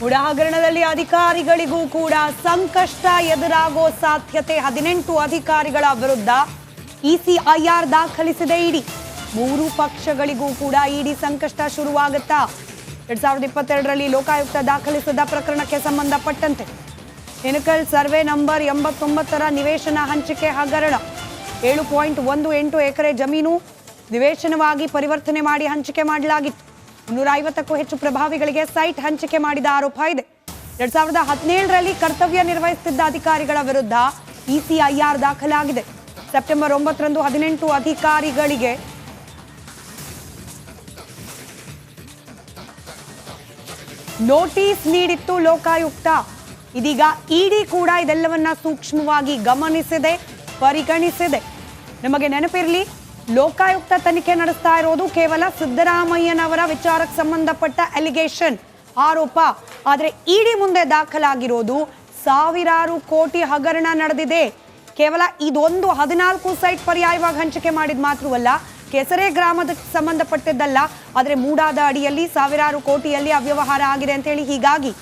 ಉಡಾ ಹಗರಣದಲ್ಲಿ ಅಧಿಕಾರಿಗಳಿಗೂ ಕೂಡ ಸಂಕಷ್ಟ ಎದುರಾಗೋ ಸಾಧ್ಯತೆ. 18 ಅಧಿಕಾರಿಗಳ ವಿರುದ್ಧ ಇಸಿಐಆರ್ ದಾಖಲಿಸಿದೆ ಇಡಿ. 3 ಪಕ್ಷಗಳಿಗೂ ಕೂಡ ಇಡಿ ಸಂಕಷ್ಟ ಶುರುವಾಗುತ್ತಾ? 2022ರಲ್ಲಿ ಲೋಕಾಯುಕ್ತ ದಾಖಲಿಸಿದ ಪ್ರಕರಣಕ್ಕೆ ಸಂಬಂಧಪಟ್ಟಂತೆ ಹಿನಕಲ್ ಸರ್ವೆ ನಂಬರ್ 89ರ ನಿವೇಶನ ಹಂಚಿಕೆ ಹಗರಣ. 7.18 ಎಕರೆ ಜಮೀನು ನಿವೇಶನವಾಗಿ ಪರಿವರ್ತನೆ ಮಾಡಿ ಹಂಚಿಕೆ ಮಾಡಲಾಗಿತ್ತು. 350ಕ್ಕೂ ಹೆಚ್ಚು ಪ್ರಭಾವಿಗಳಿಗೆ ಸೈಟ್ ಹಂಚಿಕೆ ಮಾಡಿದ ಆರೋಪ ಇದೆ. 2017ರಲ್ಲಿ ಕರ್ತವ್ಯ ನಿರ್ವಹಿಸುತ್ತಿದ್ದ ಅಧಿಕಾರಿಗಳ ವಿರುದ್ಧ ಇಸಿಐಆರ್ ದಾಖಲಾಗಿದೆ. ಸೆಪ್ಟೆಂಬರ್ 9ರಂದು 18 ಅಧಿಕಾರಿಗಳಿಗೆ ನೋಟಿಸ್ ನೀಡಿತ್ತು ಲೋಕಾಯುಕ್ತ. ಇದೀಗ ಇಡಿ ಕೂಡ ಇದೆಲ್ಲವನ್ನ ಸೂಕ್ಷ್ಮವಾಗಿ ಗಮನಿಸಿದೆ, ಪರಿಗಣಿಸಿದೆ. ನಮಗೆ ನೆನಪಿರಲಿ, ಲೋಕಾಯುಕ್ತ ತನಿಖೆ ನಡೆಸ್ತಾ ಇರೋದು ಕೇವಲ ಸಿದ್ದರಾಮಯ್ಯನವರ ವಿಚಾರಕ್ಕೆ ಸಂಬಂಧಪಟ್ಟ ಅಲಿಗೇಷನ್, ಆರೋಪ. ಆದರೆ ಇಡಿ ಮುಂದೆ ದಾಖಲಾಗಿರೋದು ಸಾವಿರಾರು ಕೋಟಿ ಹಗರಣ ನಡೆದಿದೆ. ಕೇವಲ ಇದೊಂದು 14 ಸೈಟ್ ಪರ್ಯಾಯವಾಗಿ ಹಂಚಿಕೆ ಮಾಡಿದ ಮಾತ್ರವಲ್ಲ, ಕೆಸರೆ ಗ್ರಾಮದ ಸಂಬಂಧಪಟ್ಟಿದ್ದಲ್ಲ, ಆದರೆ ಮೂಡಾದ ಅಡಿಯಲ್ಲಿ ಸಾವಿರಾರು ಕೋಟಿಯಲ್ಲಿ ಅವ್ಯವಹಾರ ಆಗಿದೆ ಅಂತ ಹೇಳಿ. ಹೀಗಾಗಿ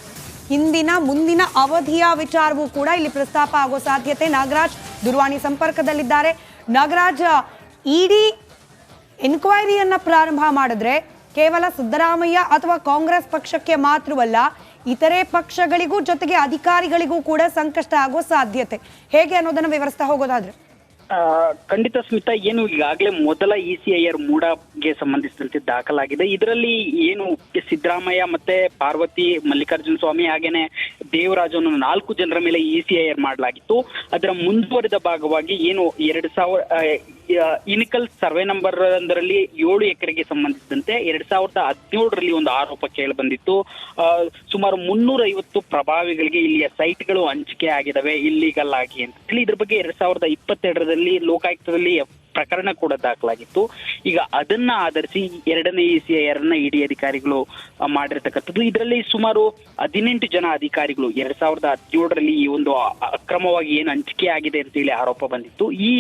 ಹಿಂದಿನ ಮುಂದಿನ ಅವಧಿಯ ವಿಚಾರವೂ ಕೂಡ ಇಲ್ಲಿ ಪ್ರಸ್ತಾಪ ಆಗೋ ಸಾಧ್ಯತೆ. ನಾಗರಾಜ್ ದೂರವಾಣಿ ಸಂಪರ್ಕದಲ್ಲಿದ್ದಾರೆ. ನಾಗರಾಜ್, ಇಡಿ ಎನ್ಕ್ವೈರಿಯನ್ನ ಪ್ರಾರಂಭ ಮಾಡಿದ್ರೆ ಕೇವಲ ಸಿದ್ದರಾಮಯ್ಯ ಅಥವಾ ಕಾಂಗ್ರೆಸ್ ಪಕ್ಷಕ್ಕೆ ಮಾತ್ರವಲ್ಲ, ಇತರೆ ಪಕ್ಷಗಳಿಗೂ ಜೊತೆಗೆ ಅಧಿಕಾರಿಗಳಿಗೂ ಕೂಡ ಸಂಕಷ್ಟ ಆಗೋ ಸಾಧ್ಯತೆ. ಹೇಗೆ ಅನ್ನೋದನ್ನ ವಿವರಿಸ್ತಾ ಹೋಗೋದಾದ್ರೆ? ಖಂಡಿತ ಸ್ಮಿತಾ, ಏನು ಈಗಾಗಲೇ ಮೊದಲ ಇಸಿಐಆರ್ ಮೂಡಾಗೆ ಸಂಬಂಧಿಸಿದಂತೆ ದಾಖಲಾಗಿದೆ. ಇದರಲ್ಲಿ ಏನು ಸಿದ್ದರಾಮಯ್ಯ ಮತ್ತೆ ಪಾರ್ವತಿ, ಮಲ್ಲಿಕಾರ್ಜುನ ಸ್ವಾಮಿ ಹಾಗೇನೆ ದೇವರಾಜ್ ಅನ್ನೋ 4 ಜನರ ಮೇಲೆ ಇಸಿಐಆರ್ ಮಾಡಲಾಗಿತ್ತು. ಅದರ ಮುಂದುವರಿದ ಭಾಗವಾಗಿ ಏನು 2000 ಇನಿಕಲ್ ಸರ್ವೆ ನಂಬರ್ 1ರಲ್ಲಿ 7 ಎಕರೆಗೆ ಸಂಬಂಧಿಸಿದಂತೆ 2017ರಲ್ಲಿ ಒಂದು ಆರೋಪ ಕೇಳಿ ಬಂದಿತ್ತು. ಸುಮಾರು 350 ಪ್ರಭಾವಿಗಳಿಗೆ ಇಲ್ಲಿಯ ಸೈಟ್ಗಳು ಹಂಚಿಕೆ ಆಗಿದಾವೆ ಇಲ್ಲಿಗಲ್ ಆಗಿ ಅಂತ ಹೇಳಿ. ಇದ್ರ ಬಗ್ಗೆ 2022ರಲ್ಲಿ ಲೋಕಾಯುಕ್ತದಲ್ಲಿ ಪ್ರಕರಣ ಕೂಡ ದಾಖಲಾಗಿತ್ತು. ಈಗ ಅದನ್ನ ಆಧರಿಸಿ 2ನೇ ಇಸಿಐಆರ್ ನ ಇಡಿ ಅಧಿಕಾರಿಗಳು ಮಾಡಿರ್ತಕ್ಕಂಥದ್ದು. ಇದರಲ್ಲಿ ಸುಮಾರು 18 ಜನ ಅಧಿಕಾರಿಗಳು 2017ರಲ್ಲಿ ಈ ಒಂದು ಅಕ್ರಮವಾಗಿ ಏನು ಹಂಚಿಕೆ ಆಗಿದೆ ಅಂತ ಹೇಳಿ ಆರೋಪ ಬಂದಿತ್ತು. ಈ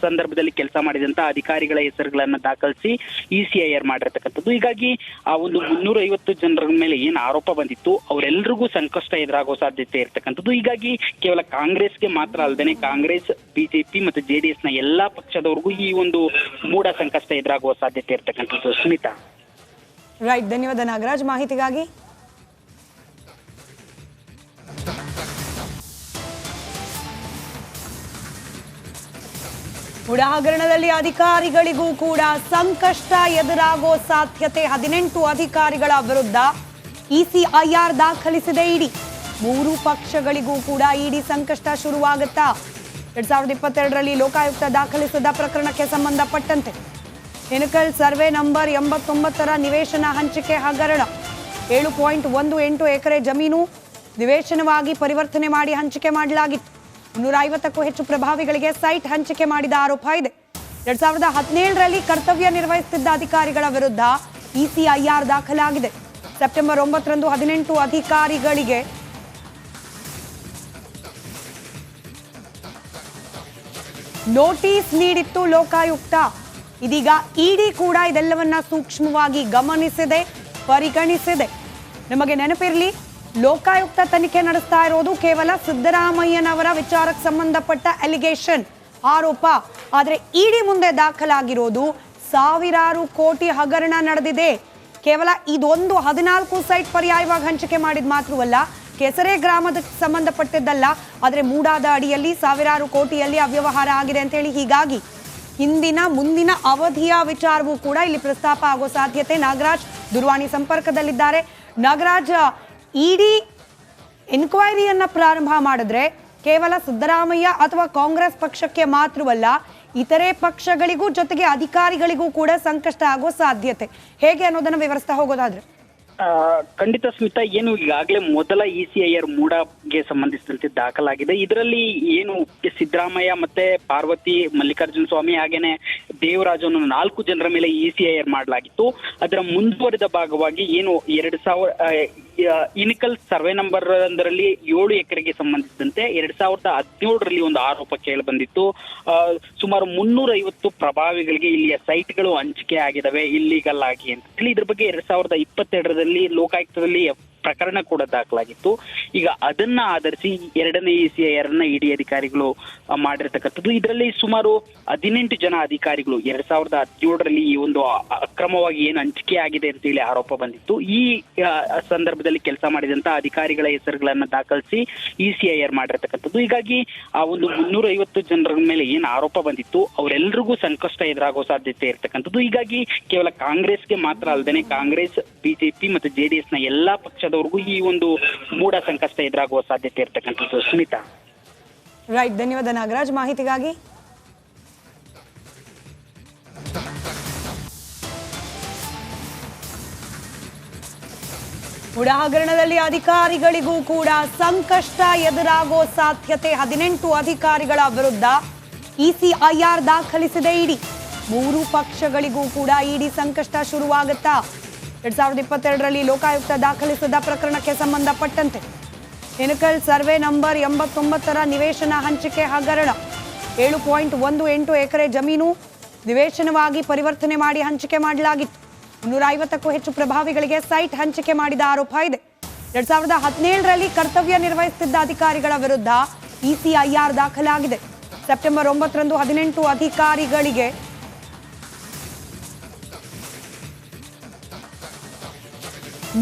ಸಂದರ್ಭದಲ್ಲಿ ಕೆಲಸ ಮಾಡಿದಂತ ಅಧಿಕಾರಿಗಳ ಹೆಸರುಗಳನ್ನ ದಾಖಲಿಸಿ ಇಸಿಐಆರ್ ಮಾಡಿರ್ತಕ್ಕಂಥದ್ದು. ಹೀಗಾಗಿ ಆ ಒಂದು 350 ಜನರ ಮೇಲೆ ಏನು ಆರೋಪ ಬಂದಿತ್ತು ಅವರೆಲ್ಲರಿಗೂ ಸಂಕಷ್ಟ ಎದುರಾಗೋ ಸಾಧ್ಯತೆ ಇರ್ತಕ್ಕಂಥದ್ದು. ಹೀಗಾಗಿ ಕೇವಲ ಕಾಂಗ್ರೆಸ್ಗೆ ಮಾತ್ರ ಅಲ್ಲದೆ ಕಾಂಗ್ರೆಸ್, ಬಿಜೆಪಿ ಮತ್ತು ಜೆಡಿಎಸ್ ನ ಎಲ್ಲಾ ಪಕ್ಷದವರೆಗೂ ಈ ಒಂದು ಮೂಡ ಸಂಕಷ್ಟ ಎದುರಾಗುವ ಸಾಧ್ಯತೆ ಇರ್ತಕ್ಕಂಥದ್ದು. ಸ್ಮಿತಾ, ರೈಟ್, ಧನ್ಯವಾದ ನಾಗರಾಜ್ ಮಾಹಿತಿಗಾಗಿ. ಉಡಾ ಹಗರಣದಲ್ಲಿ ಅಧಿಕಾರಿಗಳಿಗೂ ಕೂಡ ಸಂಕಷ್ಟ ಎದುರಾಗೋ ಸಾಧ್ಯತೆ. 18 ಅಧಿಕಾರಿಗಳ ವಿರುದ್ಧ ಇಸಿಐಆರ್ ದಾಖಲಿಸಿದೆ ಇಡಿ. 3 ಪಕ್ಷಗಳಿಗೂ ಕೂಡ ಇಡಿ ಸಂಕಷ್ಟ ಶುರುವಾಗುತ್ತಾ? 2022ರಲ್ಲಿ ಲೋಕಾಯುಕ್ತ ದಾಖಲಿಸಿದ ಪ್ರಕರಣಕ್ಕೆ ಸಂಬಂಧಪಟ್ಟಂತೆ ಹಿನಕಲ್ ಸರ್ವೆ ನಂಬರ್ 89ರ ನಿವೇಶನ ಹಂಚಿಕೆ ಹಗರಣ. 7.18 ಎಕರೆ ಜಮೀನು ನಿವೇಶನವಾಗಿ ಪರಿವರ್ತನೆ ಮಾಡಿ ಹಂಚಿಕೆ ಮಾಡಲಾಗಿತ್ತು. 350ಕ್ಕೂ ಹೆಚ್ಚು ಪ್ರಭಾವಿಗಳಿಗೆ ಸೈಟ್ ಹಂಚಿಕೆ ಮಾಡಿದ ಆರೋಪ ಇದೆ. 2017ರಲ್ಲಿ ಕರ್ತವ್ಯ ನಿರ್ವಹಿಸುತ್ತಿದ್ದ ಅಧಿಕಾರಿಗಳ ವಿರುದ್ಧ ಇಸಿಐಆರ್ ದಾಖಲಾಗಿದೆ. ಸೆಪ್ಟೆಂಬರ್ 9ರಂದು 18 ಅಧಿಕಾರಿಗಳಿಗೆ ನೋಟಿಸ್ ನೀಡಿತ್ತು ಲೋಕಾಯುಕ್ತ. ಇದೀಗ ಇಡಿ ಕೂಡ ಇದೆಲ್ಲವನ್ನ ಸೂಕ್ಷ್ಮವಾಗಿ ಗಮನಿಸಿದೆ, ಪರಿಗಣಿಸಿದೆ. ನಮಗೆ ನೆನಪಿರಲಿ, ಲೋಕಾಯುಕ್ತ ತನಿಖೆ ನಡೆಸ್ತಾ ಇರೋದು ಕೇವಲ ಸಿದ್ದರಾಮಯ್ಯನವರ ವಿಚಾರಕ್ಕೆ ಸಂಬಂಧಪಟ್ಟ ಅಲಿಗೇಷನ್, ಆರೋಪ. ಆದರೆ ಇಡಿ ಮುಂದೆ ದಾಖಲಾಗಿರೋದು ಸಾವಿರಾರು ಕೋಟಿ ಹಗರಣ ನಡೆದಿದೆ. ಕೇವಲ ಇದೊಂದು 14 ಸೈಟ್ ಪರ್ಯಾಯವಾಗಿ ಹಂಚಿಕೆ ಮಾಡಿದ ಮಾತ್ರವಲ್ಲ, ಕೆಸರೆ ಗ್ರಾಮದ ಸಂಬಂಧಪಟ್ಟಿದ್ದಲ್ಲ, ಆದರೆ ಮೂಡಾದ ಅಡಿಯಲ್ಲಿ ಸಾವಿರಾರು ಕೋಟಿಯಲ್ಲಿ ಅವ್ಯವಹಾರ ಆಗಿದೆ ಅಂತ ಹೇಳಿ. ಹೀಗಾಗಿ ಹಿಂದಿನ ಮುಂದಿನ ಅವಧಿಯ ವಿಚಾರವೂ ಕೂಡ ಇಲ್ಲಿ ಪ್ರಸ್ತಾಪ ಆಗೋ ಸಾಧ್ಯತೆ. ನಾಗರಾಜ್ ದೂರವಾಣಿ ಸಂಪರ್ಕದಲ್ಲಿದ್ದಾರೆ. ನಾಗರಾಜ್, ಇಡಿ ಎನ್ಕ್ವೈರಿಯನ್ನ ಪ್ರಾರಂಭ ಮಾಡಿದ್ರೆ ಕೇವಲ ಸಿದ್ದರಾಮಯ್ಯ ಅಥವಾ ಕಾಂಗ್ರೆಸ್ ಪಕ್ಷಕ್ಕೆ ಮಾತ್ರವಲ್ಲ, ಇತರೆ ಪಕ್ಷಗಳಿಗೂ ಜೊತೆಗೆ ಅಧಿಕಾರಿಗಳಿಗೂ ಕೂಡ ಸಂಕಷ್ಟ ಆಗೋ ಸಾಧ್ಯತೆ. ಹೇಗೆ ಅನ್ನೋದನ್ನ ವಿವರಿಸ್ತಾ ಹೋಗೋದಾದ್ರೆ? ಖಂಡಿತ ಸ್ಮಿತಾ, ಏನು ಈಗಾಗಲೇ ಮೊದಲ ಇಸಿಐಆರ್ ಮೂಡಾಗೆ ಸಂಬಂಧಿಸಿದಂತೆ ದಾಖಲಾಗಿದೆ. ಇದರಲ್ಲಿ ಏನು ಸಿದ್ದರಾಮಯ್ಯ ಮತ್ತೆ ಪಾರ್ವತಿ, ಮಲ್ಲಿಕಾರ್ಜುನ ಸ್ವಾಮಿ ಹಾಗೇನೆ ದೇವರಾಜ್ ಅನ್ನೋ 4 ಜನರ ಮೇಲೆ ಇಸಿಐಆರ್ ಮಾಡಲಾಗಿತ್ತು. ಅದರ ಮುಂದುವರಿದ ಭಾಗವಾಗಿ ಏನು 2000 ಇನಿಕಲ್ ಸರ್ವೆ ನಂಬರ್ 1ರಲ್ಲಿ 7 ಎಕರೆಗೆ ಸಂಬಂಧಿಸಿದಂತೆ 2017ರಲ್ಲಿ ಒಂದು ಆರೋಪ ಕೇಳಿ ಬಂದಿತ್ತು. ಸುಮಾರು 350 ಪ್ರಭಾವಿಗಳಿಗೆ ಇಲ್ಲಿಯ ಸೈಟ್ಗಳು ಹಂಚಿಕೆ ಆಗಿದಾವೆ ಇಲ್ಲಿಗಲ್ ಆಗಿ ಅಂತ ಹೇಳಿ. ಇದ್ರ ಬಗ್ಗೆ 2022ರಲ್ಲಿ ಲೋಕಾಯುಕ್ತದಲ್ಲಿ ಪ್ರಕರಣ ಕೂಡ ದಾಖಲಾಗಿತ್ತು. ಈಗ ಅದನ್ನ ಆಧರಿಸಿ ಎರಡನೇ ECIR ನ ಇಡಿ ಅಧಿಕಾರಿಗಳು ಮಾಡಿರ್ತಕ್ಕಂಥದ್ದು. ಇದರಲ್ಲಿ ಸುಮಾರು 18 ಜನ ಅಧಿಕಾರಿಗಳು 2017ರಲ್ಲಿ ಈ ಒಂದು ಅಕ್ರಮವಾಗಿ ಏನು ಹಂಚಿಕೆ ಆಗಿದೆ ಅಂತ ಹೇಳಿ ಆರೋಪ ಬಂದಿತ್ತು. ಈ ಸಂದರ್ಭದಲ್ಲಿ ಕೆಲಸ ಮಾಡಿದಂತ ಅಧಿಕಾರಿಗಳ ಹೆಸರುಗಳನ್ನ ದಾಖಲಿಸಿ ECIR ಮಾಡಿರ್ತಕ್ಕಂಥದ್ದು. ಹೀಗಾಗಿ ಆ ಒಂದು 350 ಜನರ ಮೇಲೆ ಏನ್ ಆರೋಪ ಬಂದಿತ್ತು ಅವರೆಲ್ಲರಿಗೂ ಸಂಕಷ್ಟ ಎದುರಾಗೋ ಸಾಧ್ಯತೆ ಇರ್ತಕ್ಕಂಥದ್ದು. ಹೀಗಾಗಿ ಕೇವಲ ಕಾಂಗ್ರೆಸ್ಗೆ ಮಾತ್ರ ಅಲ್ಲದೆ ಕಾಂಗ್ರೆಸ್, ಬಿಜೆಪಿ ಮತ್ತು JDS ನ ಎಲ್ಲಾ ಪಕ್ಷದವರೆಗೂ ಈ ಒಂದು ಮೂಢ ಸಂಕಷ್ಟ ಎದುರಾಗುವ ಸಾಧ್ಯತೆ ಇರ್ತಕ್ಕಂಥದ್ದು. ಸ್ಮಿತಾ. ರೈಟ್, ಧನ್ಯವಾದ ನಾಗರಾಜ್ ಮಾಹಿತಿಗಾಗಿ. ಮುಡಾ ಹಗರಣದಲ್ಲಿ ಅಧಿಕಾರಿಗಳಿಗೂ ಕೂಡ ಸಂಕಷ್ಟ ಎದುರಾಗೋ ಸಾಧ್ಯತೆ. 18 ಅಧಿಕಾರಿಗಳ ವಿರುದ್ಧ ECIR ದಾಖಲಿಸಿದೆ ಇಡಿ. 3 ಪಕ್ಷಗಳಿಗೂ ಕೂಡ ಇಡಿ ಸಂಕಷ್ಟ ಶುರುವಾಗುತ್ತಾ? 2022ರಲ್ಲಿ ಲೋಕಾಯುಕ್ತ ದಾಖಲಿಸಿದ ಪ್ರಕರಣಕ್ಕೆ ಸಂಬಂಧಪಟ್ಟಂತೆ ಇನಕಲ್ ಸರ್ವೆ ನಂಬರ್ 89ರ ನಿವೇಶನ ಹಂಚಿಕೆ ಹಗರಣ. 7.18 ಎಕರೆ ಜಮೀನು ನಿವೇಶನವಾಗಿ ಪರಿವರ್ತನೆ ಮಾಡಿ ಹಂಚಿಕೆ ಮಾಡಲಾಗಿತ್ತು. 250ಕ್ಕೂ ಹೆಚ್ಚು ಪ್ರಭಾವಿಗಳಿಗೆ ಸೈಟ್ ಹಂಚಿಕೆ ಮಾಡಿದ ಆರೋಪ ಇದೆ. 2017ರಲ್ಲಿ ಕರ್ತವ್ಯ ನಿರ್ವಹಿಸುತ್ತಿದ್ದ ಅಧಿಕಾರಿಗಳ ವಿರುದ್ಧ ECIR ದಾಖಲಾಗಿದೆ. ಸೆಪ್ಟೆಂಬರ್ 9ರಂದು 18 ಅಧಿಕಾರಿಗಳಿಗೆ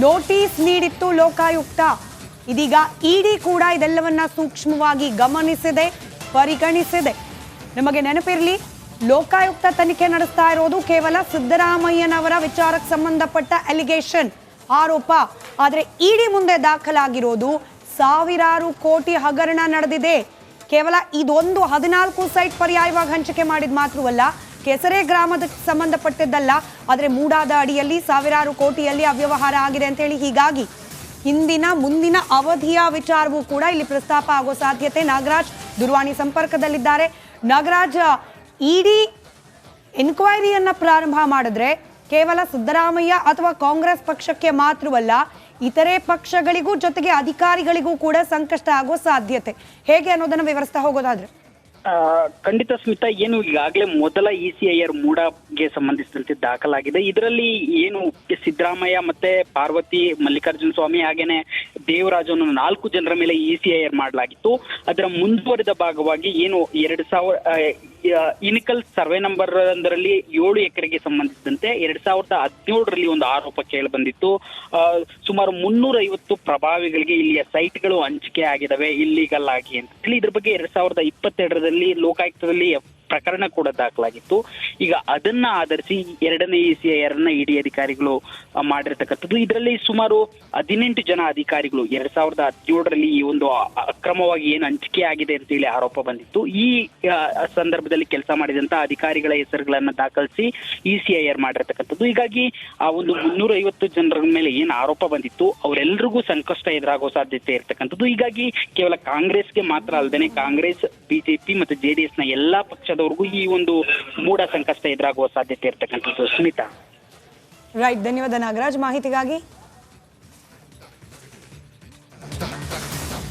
ನೋಟಿಸ್ ನೀಡಿತ್ತು ಲೋಕಾಯುಕ್ತ. ಇದೀಗ ಇಡಿ ಕೂಡ ಇದೆಲ್ಲವನ್ನ ಸೂಕ್ಷ್ಮವಾಗಿ ಗಮನಿಸಿದೆ, ಪರಿಗಣಿಸಿದೆ. ನಮಗೆ ನೆನಪಿರಲಿ, ಲೋಕಾಯುಕ್ತ ತನಿಖೆ ನಡೆಸ್ತಾ ಇರೋದು ಕೇವಲ ಸಿದ್ದರಾಮಯ್ಯನವರ ವಿಚಾರಕ್ಕೆ ಸಂಬಂಧಪಟ್ಟ ಅಲಿಗೇಷನ್, ಆರೋಪ. ಆದರೆ ಇಡಿ ಮುಂದೆ ದಾಖಲಾಗಿರೋದು ಸಾವಿರಾರು ಕೋಟಿ ಹಗರಣ ನಡೆದಿದೆ. ಕೇವಲ ಇದೊಂದು 14 ಸೈಟ್ ಪರ್ಯಾಯವಾಗಿ ಹಂಚಿಕೆ ಮಾಡಿದ ಮಾತ್ರವಲ್ಲ, ಕೆಸರೆ ಗ್ರಾಮಕ್ಕೆ ಸಂಬಂಧಪಟ್ಟಿದ್ದಲ್ಲ, ಆದರೆ ಮೂಡಾದ ಅಡಿಯಲ್ಲಿ ಸಾವಿರಾರು ಕೋಟಿಯಲ್ಲಿ ಅವ್ಯವಹಾರ ಆಗಿದೆ ಅಂತ ಹೇಳಿ. ಹೀಗಾಗಿ ಹಿಂದಿನ ಮುಂದಿನ ಅವಧಿಯ ವಿಚಾರವೂ ಕೂಡ ಇಲ್ಲಿ ಪ್ರಸ್ತಾಪ ಆಗೋ ಸಾಧ್ಯತೆ. ನಾಗರಾಜ್ ದೂರವಾಣಿ ಸಂಪರ್ಕದಲ್ಲಿದ್ದಾರೆ. ನಾಗರಾಜ್, ಇಡಿ ಎನ್ಕ್ವೈರಿಯನ್ನ ಪ್ರಾರಂಭ ಮಾಡಿದ್ರೆ ಕೇವಲ ಸಿದ್ದರಾಮಯ್ಯ ಅಥವಾ ಕಾಂಗ್ರೆಸ್ ಪಕ್ಷಕ್ಕೆ ಮಾತ್ರವಲ್ಲ, ಇತರೆ ಪಕ್ಷಗಳಿಗೂ ಜೊತೆಗೆ ಅಧಿಕಾರಿಗಳಿಗೂ ಕೂಡ ಸಂಕಷ್ಟ ಆಗೋ ಸಾಧ್ಯತೆ ಹೇಗೆ ಅನ್ನೋದನ್ನ ವಿವರಿಸ್ತಾ ಹೋಗೋದಾದ್ರೆ? ಖಂಡಿತ ಸ್ಮಿತಾ, ಏನು ಈಗಾಗಲೇ ಮೊದಲ ECIR ಮೂಡಗೆ ಸಂಬಂಧಿಸಿದಂತೆ ದಾಖಲಾಗಿದೆ. ಇದರಲ್ಲಿ ಏನು ಸಿದ್ದರಾಮಯ್ಯ ಮತ್ತೆ ಪಾರ್ವತಿ, ಮಲ್ಲಿಕಾರ್ಜುನ ಸ್ವಾಮಿ ಹಾಗೇನೆ ದೇವರಾಜ್ ಅನ್ನೋ 4 ಜನರ ಮೇಲೆ ECIR ಮಾಡಲಾಗಿತ್ತು. ಅದರ ಮುಂದುವರಿದ ಭಾಗವಾಗಿ ಏನು 2000 ಇನಿಕಲ್ ಸರ್ವೆ ನಂಬರ್ 1ರಲ್ಲಿ 7 ಎಕರೆಗೆ ಸಂಬಂಧಿಸಿದಂತೆ 2017ರಲ್ಲಿ ಒಂದು ಆರೋಪ ಕೇಳಿ ಬಂದಿತ್ತು. ಸುಮಾರು 350 ಪ್ರಭಾವಿಗಳಿಗೆ ಇಲ್ಲಿಯ ಸೈಟ್ಗಳು ಹಂಚಿಕೆ ಆಗಿದಾವೆ ಇಲ್ಲಿಗಲ್ ಆಗಿ ಅಂತ ಹೇಳಿ. ಇದ್ರ ಬಗ್ಗೆ 2022ರಲ್ಲಿ ಲೋಕಾಯುಕ್ತದಲ್ಲಿ ಪ್ರಕರಣ ಕೂಡ ದಾಖಲಾಗಿತ್ತು. ಈಗ ಅದನ್ನ ಆಧರಿಸಿ ಎರಡನೇ ECIR ನ ಇಡಿ ಅಧಿಕಾರಿಗಳು ಮಾಡಿರ್ತಕ್ಕಂಥದ್ದು. ಇದರಲ್ಲಿ ಸುಮಾರು 18 ಜನ ಅಧಿಕಾರಿಗಳು 2017ರಲ್ಲಿ ಈ ಒಂದು ಅಕ್ರಮವಾಗಿ ಏನು ಹಂಚಿಕೆ ಆಗಿದೆ ಅಂತ ಹೇಳಿ ಆರೋಪ ಬಂದಿತ್ತು. ಈ ಸಂದರ್ಭದಲ್ಲಿ ಕೆಲಸ ಮಾಡಿದಂತ ಅಧಿಕಾರಿಗಳ ಹೆಸರುಗಳನ್ನ ದಾಖಲಿಸಿ ECIR ಮಾಡಿರ್ತಕ್ಕಂಥದ್ದು. ಹೀಗಾಗಿ ಆ ಒಂದು 350 ಜನರ ಮೇಲೆ ಏನ್ ಆರೋಪ ಬಂದಿತ್ತು ಅವರೆಲ್ಲರಿಗೂ ಸಂಕಷ್ಟ ಎದುರಾಗೋ ಸಾಧ್ಯತೆ ಇರ್ತಕ್ಕಂಥದ್ದು. ಹೀಗಾಗಿ ಕೇವಲ ಕಾಂಗ್ರೆಸ್ಗೆ ಮಾತ್ರ ಅಲ್ಲದೆ ಕಾಂಗ್ರೆಸ್, ಬಿಜೆಪಿ ಮತ್ತು JDS ನ ಎಲ್ಲಾ ಪಕ್ಷದವರೆಗೂ ಈ ಒಂದು ಮೂಢ ಸಂಕಷ್ಟ ಎದುರಾಗುವ ಸಾಧ್ಯತೆ ಇರ್ತಕ್ಕಂಥದ್ದು. ಸ್ಮಿತಾ. ರೈಟ್, ಧನ್ಯವಾದ ನಾಗರಾಜ್ ಮಾಹಿತಿಗಾಗಿ.